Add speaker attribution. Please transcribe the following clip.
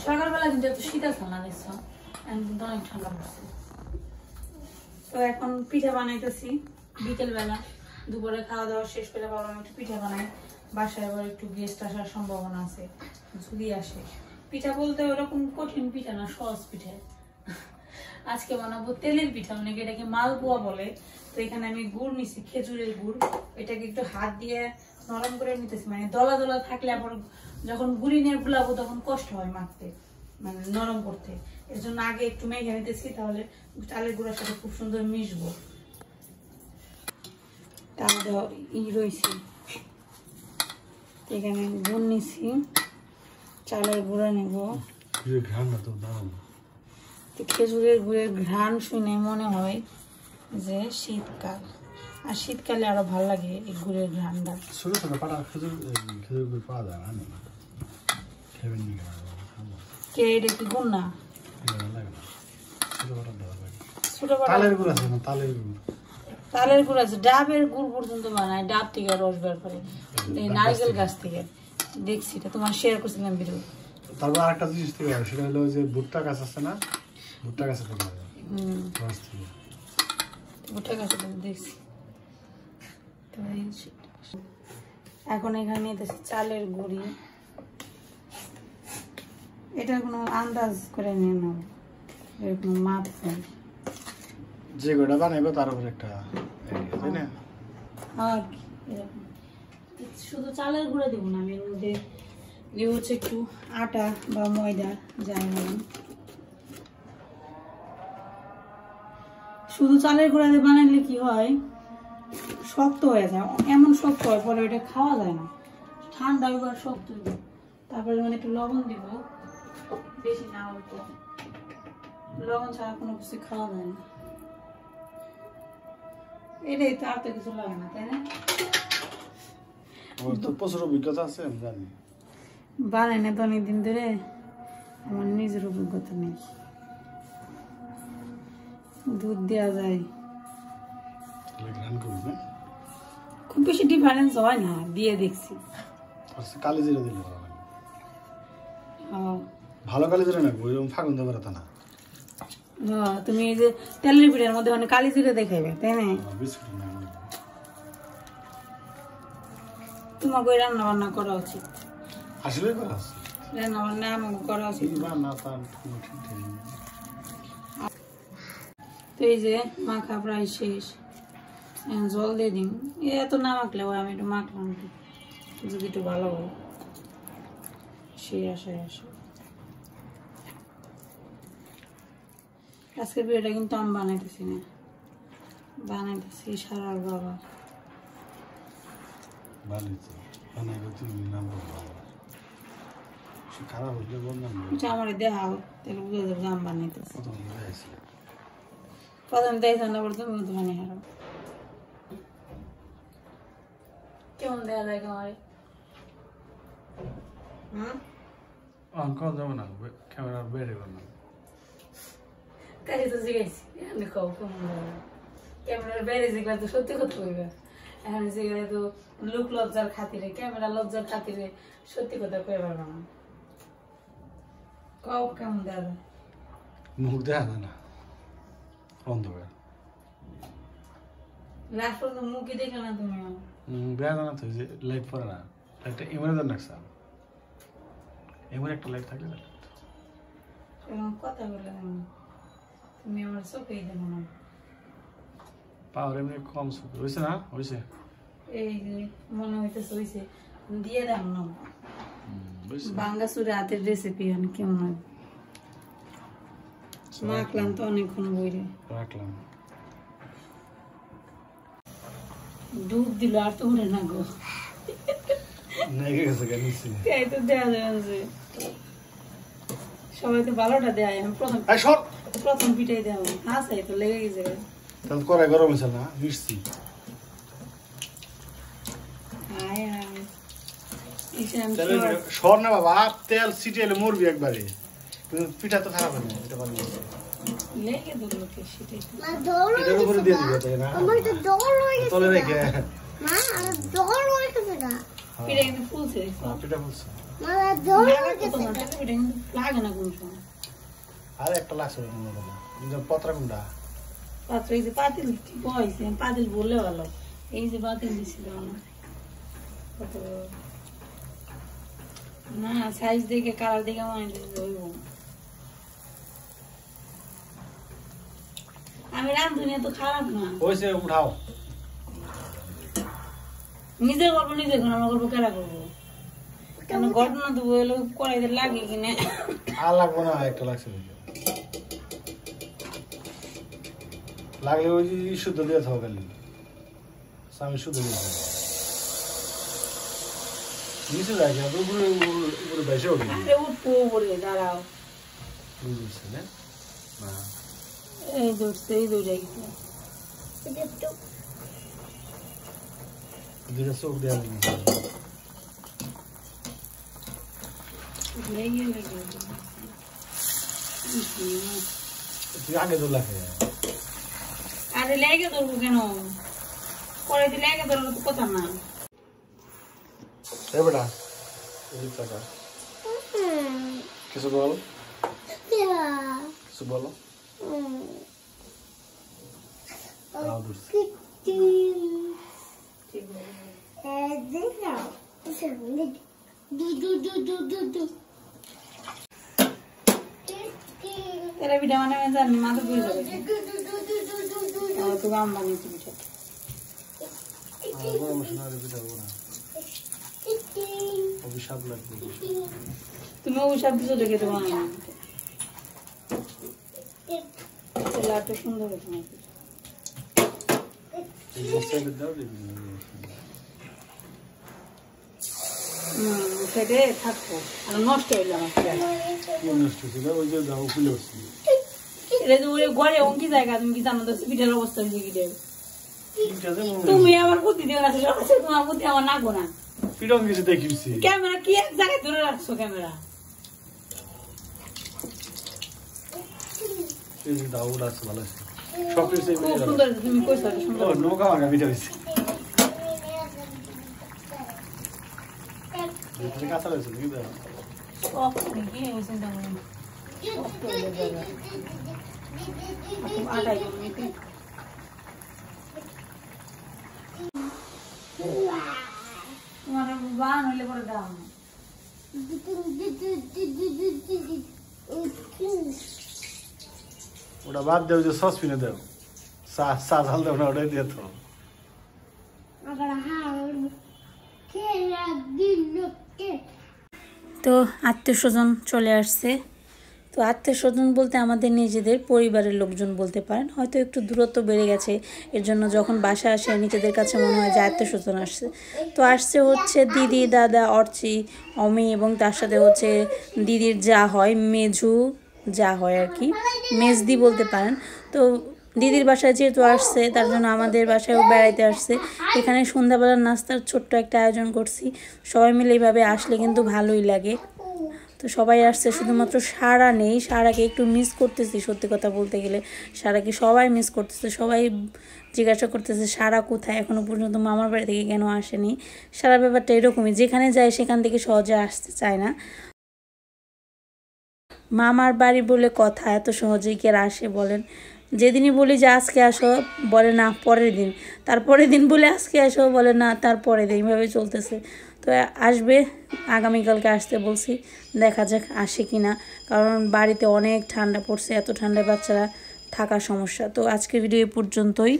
Speaker 1: সকালবেলা কিন্তু একটু শীত আছে না দেখছো, এখন কিন্তু অনেক ঠান্ডা পড়ছে। তো এখন পিঠা বানাইতেছি বিকেলবেলা, দুপুরে খাওয়া দাওয়া শেষ করে ভাবলাম একটু পিঠা বানাই। বাসায় আবার একটু গেস্ট আসার সম্ভাবনা আছে, যদি আসে। পিঠা বলতে ওরকম কঠিন পিঠা না, সহজ পিঠা। আজকে বানাবো তেলের পিঠা, অনেকে এটাকে মালপোয়া বলে। তো এখানে আমি গুড় নিছি, খেজুরের গুড়। এটাকে একটু হাত দিয়ে নরম করে নিতেছি, মানে দলা দলা থাকলে আবার যখন গুড়ি নিয়ে গুলাবো তখন কষ্ট হয় মাখতে, মানে নরম করতে। এর জন্য আগে একটু মেখে নিতেছি, তাহলে চালের গুঁড়ার সাথে খুব সুন্দর মিশবো। তাহলে রয়েছে এখানে গুড় নিছি, চালের গুঁড়া নেব। খেজুরের গুড়ের ঘ্রাণ শুনে মনে হয় যে শীতকাল, আর শীতকালে আরো ভালো লাগে এই গুড়ের ঘ্রাণটা।
Speaker 2: ছোট ছোট পাটা খেজুর গুড় পাওয়া যায় না,
Speaker 1: কে এটা কি গুড় না?
Speaker 2: তালের গুড় আছে না, তালের গুড়,
Speaker 1: তালের গুড় আছে, ডাবের গুড় পর্যন্ত বানায়, ডাব থেকে রস বের করে, নারকেল গাছ থেকে। দেখছি, এটা তোমার শেয়ার করছিলাম ভিডিও।
Speaker 2: তারপর আরেকটা জিনিস থেকে সেটা হলো যে ভুট্টা গাছ আছে না, ভুট্টা গাছে থেকে রস থেকে,
Speaker 1: ভুট্টা গাছে দেখছি। এখন এখানে নিতেছি চালের গুঁড়ি। এটা কোনো আন্দাজ করে নিয়ে নাও, এরকম মাপ নেই।
Speaker 2: যে গোটা বানাইবো তার উপর একটা তাই না?
Speaker 1: আর শুধু চালের গুঁড়া দিব না, আমি এর মধ্যে দিব হচ্ছে একটু আটা বা ময়দা, যাই বলেন। শুধু চালের গুঁড়া দিয়ে বানাইলে কি হয়, শক্ত হয়ে যায়, এমন শক্ত হয় পরে ওইটা খাওয়া যায় না, ঠান্ডা এবার শক্ত হইব। তারপরে মানে একটু লবণ দিব, বেশি না অল্প, লবণ ছাড়া কোনো কিছু খাওয়া যায় না। এটাই তো আর তো কিছু লাগে না, তাই না?
Speaker 2: আমার তো প্রচুর অভিজ্ঞতা আছে, আমি জানি।
Speaker 1: বানাই না তো অনেকদিন ধরে, আমার নিজের অভিজ্ঞতা নেই। দুধ দেওয়া যায়, খুব বেশি ডিফারেন্স হয় না, দিয়ে দেখছি।
Speaker 2: কালি জিরা দিলে ভালো, কালি জিরা না, ওইরকম ফাগুন দেবার তা না।
Speaker 1: তুমি এই যে তেলের পিঠার মধ্যে মানে কালি জিরা দেখাইবে, তাই না? তোমাকে ওই রান্না বান্না করা উচিত,
Speaker 2: আসলে করা উচিত,
Speaker 1: রান্না বান্না আমাকে করা উচিত। তো এই যে মাখা প্রায় শেষ, জল দিয়ে দিন। এত না মাখলেও আমি একটু মাখলাম, যদি একটু ভালো হয় সেই আশায় আসে। আজকে বিয়েটা কিন্তু আমি বানাইতেছি না, বানাইতেছি সারার বাবা। আমার দেখাও, তাহলে বুঝে যাবে আমি বানাইতেছি। প্রথম দেখছেন না, বলতে তুমি তো বানিয়ে হারাও। কেমন দেখা যায় তোমার?
Speaker 2: যাবো না, ক্যামেরা বেড়ে না,
Speaker 1: তাই তো জিজ্ঞাসি কেমন ক্যামেরার বাইরে যেগুলা তো সত্যি কথা বলবে, এখন যেগুলো তো লোক লজ্জার খাতিরে, ক্যামেরা লজ্জার খাতিরে সত্যি কথা কয়ে পারবে না। কও কেমন দেখা যায়?
Speaker 2: মুখ দেখা যায় না, অন্ধকার।
Speaker 1: লাস্ট পর্যন্ত মুখই দেখলে না তুমি?
Speaker 2: দেখা যায় না তো, যে লাইট পরে না, লাইটটা এমনি দেন রাখছে, এমন একটা লাইট থাকলে
Speaker 1: কথা বলে তুমি আমার চোখেই দেখো না।
Speaker 2: পাওয়ার এমনি কম হয়েছে না, হয়েছে
Speaker 1: এই যে মনে হইতেছে হয়েছে, দিয়ে দাম না। বাঙ্গাসুরে হাতের রেসিপি কেমন হয় মাখলাম তো অনেকক্ষণ বইরে
Speaker 2: রাখলাম,
Speaker 1: ডুব দিল আর তো উঠে না গো, এই তো দেয়া যায়। সবাই তো ভালোটা দেয়, আমি প্রথম পিঠাই দেওয়া হাসাই তো লেগে গেছে।
Speaker 2: তাহলে কড়াই গরম হয়েছে না, মিশছি। সর না বাবা, তেল ছিটিয়ে মরবি একবারে, পিঠা তো খারাপ হয় না, এটা ভালো
Speaker 1: লেগে ধরলো কে সেটাই
Speaker 2: এটার উপরে দিয়ে দিবে, তাই না? তলে রেখে
Speaker 1: পিঠা কিন্তু ফুলছে
Speaker 2: পিঠা ফুলছে
Speaker 1: পিঠা কিন্তু লাগে না কোন সময়
Speaker 2: আর একটা লাগছে পত্রা কুন্ডা
Speaker 1: পাত্র এই যে পাতিল বয়সে পাতিল বললে ভালো এই যে পাতিল দিছিল কত না সাইজ দেখে কালার দেখে মনে হইব আমি রাঁধুনি তো খারাপ না
Speaker 2: ওইসে উঠাও
Speaker 1: নিজে করবো নিজে করবো আমার করবো কেনা করবো কেন ঘটনা তো বলে কড়াইতে লাগে কিনা
Speaker 2: আর লাগবো না একটা লাগছে লাগলে ওই যে শুদ্ধ দিয়ে থাকো খালি আমি শুদ্ধ দিয়ে থাকো নিচে যায় কিনা উপরে উপরে বেসে ওঠে
Speaker 1: আরে উঠবো উপরে দাঁড়াও
Speaker 2: বুঝছে না
Speaker 1: এই দৌড়ছে এই দৌড়ে গেছে
Speaker 2: দুটা চোখ দেওয়া তুই আগে তো লাগে
Speaker 1: আরে লেগে ধরবো কেন পরে দিলে লেগে ধরবো তো কথা না
Speaker 2: বেটা কিছু বল কিছু বলো
Speaker 1: तेरा भी डवाने में जाने माँ तो भूल गई और तू काम बनी थी बेटा
Speaker 2: বড় মশলা পিঠা বড় অভিশাপ লাগবে
Speaker 1: তুমি ওই সব কিছু দেখে তো বানাও লাটু সুন্দর হয়েছে নাকি
Speaker 2: এই মশলা দাও দিবি
Speaker 1: সেটে থাকবো আর নষ্ট হইলো আমার
Speaker 2: নষ্ট ছিল ওই যে দাও খুলে আসছে
Speaker 1: এটা তো ওই ঘরে অঙ্কি জায়গা তুমি কি জানো তো পিঠার অবস্থা কি কি দেব তুমি আমার প্রতি দিও না তোমার প্রতি আমার নাগো না
Speaker 2: পিঠা কিছু দেখিছি
Speaker 1: ক্যামেরা কি এক জায়গায় ধরে রাখছো ক্যামেরা
Speaker 2: এই যে দাও ওটা ভালো আছে সব কিছু
Speaker 1: খুব সুন্দর তুমি কইছো সুন্দর
Speaker 2: নৌকা ভাঙা পিঠা হয়েছে কাঁচা রয়েছে নাকি দাও
Speaker 1: সব কি হয়েছে আটাই মিটি তোমার বান হইলে পরে দাও
Speaker 2: ওটা বাদ দেও যে সসপিনে দেও চা ঝাল দেও না ওটাই দিয়ে তো
Speaker 1: তো আত্মীয় স্বজন চলে আসছে তো আত্মীয় স্বজন বলতে আমাদের নিজেদের পরিবারের লোকজন বলতে পারেন হয়তো একটু দূরত্ব বেড়ে গেছে এর জন্য যখন বাসা আসে নিজেদের কাছে মনে হয় যে আত্মীয় স্বজন আসছে তো আসছে হচ্ছে দিদি দাদা অর্চি অমি এবং তার সাথে হচ্ছে দিদির যা হয় মেজু যা হয় আর কি মেজদি বলতে পারেন তো দিদির বাসায় যেহেতু আসছে তার জন্য আমাদের বাসায়ও বেড়াইতে আসছে এখানে সন্ধ্যাবেলার নাস্তার ছোট্ট একটা আয়োজন করছি সবাই মিলে এইভাবে আসলে কিন্তু ভালোই লাগে তো সবাই আসছে শুধুমাত্র সারা নেই সারাকে একটু মিস করতেছি সত্যি কথা বলতে গেলে সারাকে সবাই মিস করতেছে সবাই জিজ্ঞাসা করতেছে সারা কোথায় এখনো পর্যন্ত মামার বাড়ি থেকে কেন আসেনি সারা ব্যাপারটা এরকমই যেখানে যায় সেখান থেকে সহজে আসতে চায় না মামার বাড়ি বলে কথা এত সহজেই কে আসে বলেন যেদিনই বলি যে আজকে আসো বলে না পরের দিন তারপরের দিন বলে আজকে আসো বলে না তারপরের দিন এইভাবে চলতেছে তো আসবে আগামীকালকে আসতে বলছি দেখা যাক আসে কি না কারণ বাড়িতে অনেক ঠান্ডা পড়ছে এত ঠান্ডায় বাচ্চারা থাকার সমস্যা তো আজকের ভিডিও পর্যন্তই